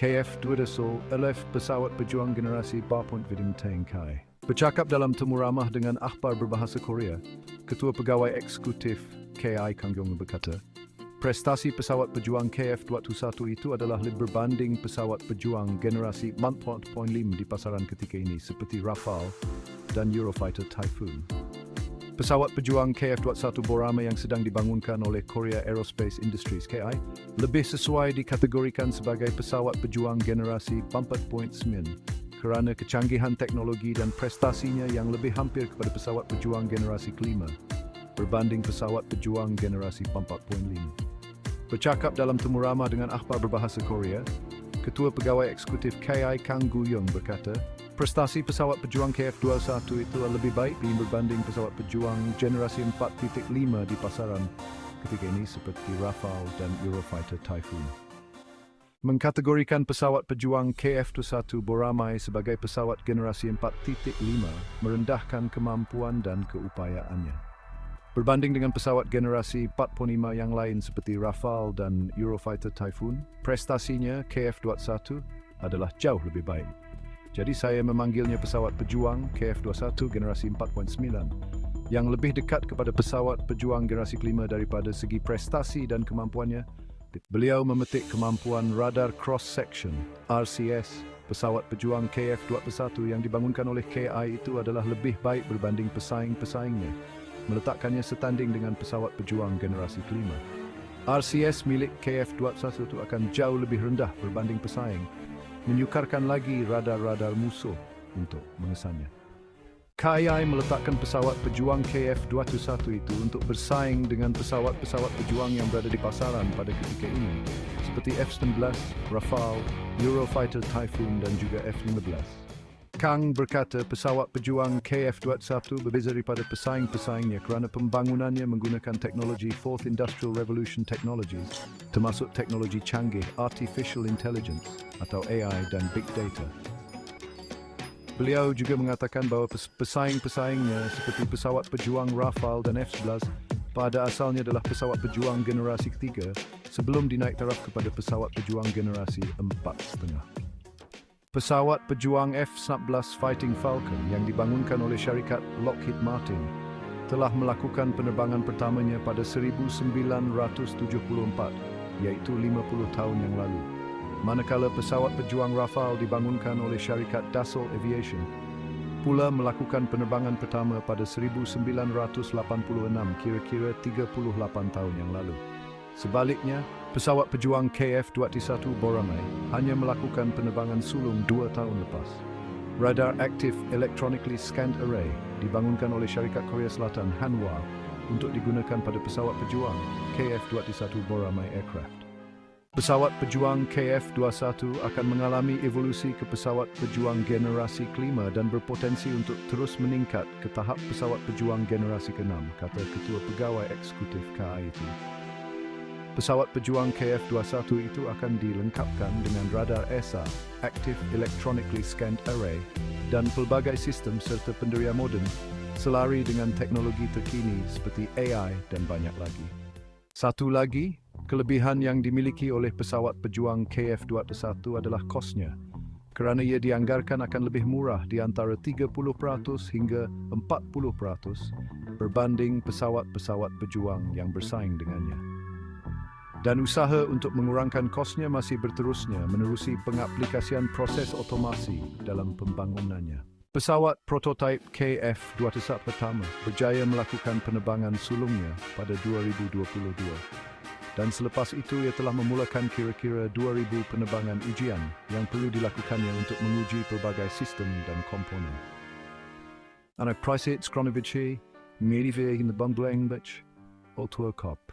KF-21 elef pesawat pejuang generasi 4.0 Tengkai. Bercakap dalam temu ramah dengan akhbar berbahasa Korea, Ketua Pegawai Eksekutif KI Kang Yong berkata, prestasi pesawat pejuang KF-21 itu adalah lebih berbanding pesawat pejuang generasi 4.5 di pasaran ketika ini seperti Rafale dan Eurofighter Typhoon. Pesawat pejuang KF-21 Boramae yang sedang dibangunkan oleh Korea Aerospace Industries (KI) lebih sesuai dikategorikan sebagai pesawat pejuang generasi 4.9 kerana kecanggihan teknologi dan prestasinya yang lebih hampir kepada pesawat pejuang generasi kelima berbanding pesawat pejuang generasi 4.5. Bercakap dalam temu ramah dengan akhbar berbahasa Korea, Ketua Pegawai Eksekutif KI Kang Yong berkata, prestasi pesawat pejuang KF-21 itu lebih baik berbanding pesawat pejuang generasi 4.5 di pasaran ketika ini seperti Rafale dan Eurofighter Typhoon. Mengkategorikan pesawat pejuang KF-21 Boramae sebagai pesawat generasi 4.5 merendahkan kemampuan dan keupayaannya. Berbanding dengan pesawat generasi 4.5 yang lain seperti Rafale dan Eurofighter Typhoon, prestasinya KF-21 adalah jauh lebih baik. Jadi saya memanggilnya pesawat pejuang KF-21 generasi 4.9 yang lebih dekat kepada pesawat pejuang generasi kelima daripada segi prestasi dan kemampuannya. Beliau memetik kemampuan radar cross-section (RCS). Pesawat pejuang KF-21 yang dibangunkan oleh KI itu adalah lebih baik berbanding pesaing-pesaingnya, meletakkannya setanding dengan pesawat pejuang generasi kelima. RCS milik KF-21 itu akan jauh lebih rendah berbanding pesaing, menyukarkan lagi radar-radar musuh untuk mengesannya. KI meletakkan pesawat pejuang KF-21 itu untuk bersaing dengan pesawat-pesawat pejuang yang berada di pasaran pada ketika ini, seperti F-19, Rafale, Eurofighter Typhoon dan juga F-15. Kang berkata pesawat pejuang KF-21 berbeza daripada pesaing-pesaingnya kerana pembangunannya menggunakan teknologi Fourth Industrial Revolution Technologies, termasuk teknologi canggih Artificial Intelligence atau AI dan Big Data. Beliau juga mengatakan bahawa pesaing-pesaingnya seperti pesawat pejuang Rafale dan F-11 pada asalnya adalah pesawat pejuang generasi ketiga sebelum dinaik taraf kepada pesawat pejuang generasi 4,5. Pesawat pejuang F-11 Fighting Falcon yang dibangunkan oleh syarikat Lockheed Martin telah melakukan penerbangan pertamanya pada 1974, iaitu 50 tahun yang lalu. Manakala pesawat pejuang Rafale dibangunkan oleh syarikat Dassault Aviation pula melakukan penerbangan pertama pada 1986, kira-kira 38 tahun yang lalu. Sebaliknya, pesawat pejuang KF-21 Boramae hanya melakukan penerbangan sulung 2 tahun lepas. Radar Active Electronically Scanned Array dibangunkan oleh syarikat Korea Selatan Hanwha untuk digunakan pada pesawat pejuang KF-21 Boramae aircraft. Pesawat pejuang KF-21 akan mengalami evolusi ke pesawat pejuang generasi kelima dan berpotensi untuk terus meningkat ke tahap pesawat pejuang generasi ke-6, kata Ketua Pegawai Eksekutif KI itu. Pesawat pejuang KF-21 itu akan dilengkapkan dengan radar ESA, Active Electronically Scanned Array, dan pelbagai sistem serta penderia moden, selari dengan teknologi terkini seperti AI dan banyak lagi. Satu lagi, kelebihan yang dimiliki oleh pesawat pejuang KF-21 adalah kosnya, kerana ia dianggarkan akan lebih murah di antara 30% hingga 40% berbanding pesawat-pesawat pejuang yang bersaing dengannya. Dan usaha untuk mengurangkan kosnya masih berterusnya menerusi pengaplikasian proses otomasi dalam pembangunannya. Pesawat prototipe KF-21 pertama berjaya melakukan penerbangan sulungnya pada 2022. Dan selepas itu ia telah memulakan kira-kira 2,000 penerbangan ujian yang perlu dilakukannya untuk menguji pelbagai sistem dan komponen. Anak Prisit Skronovici, Medive in the Bungling Beach, Otua Cop.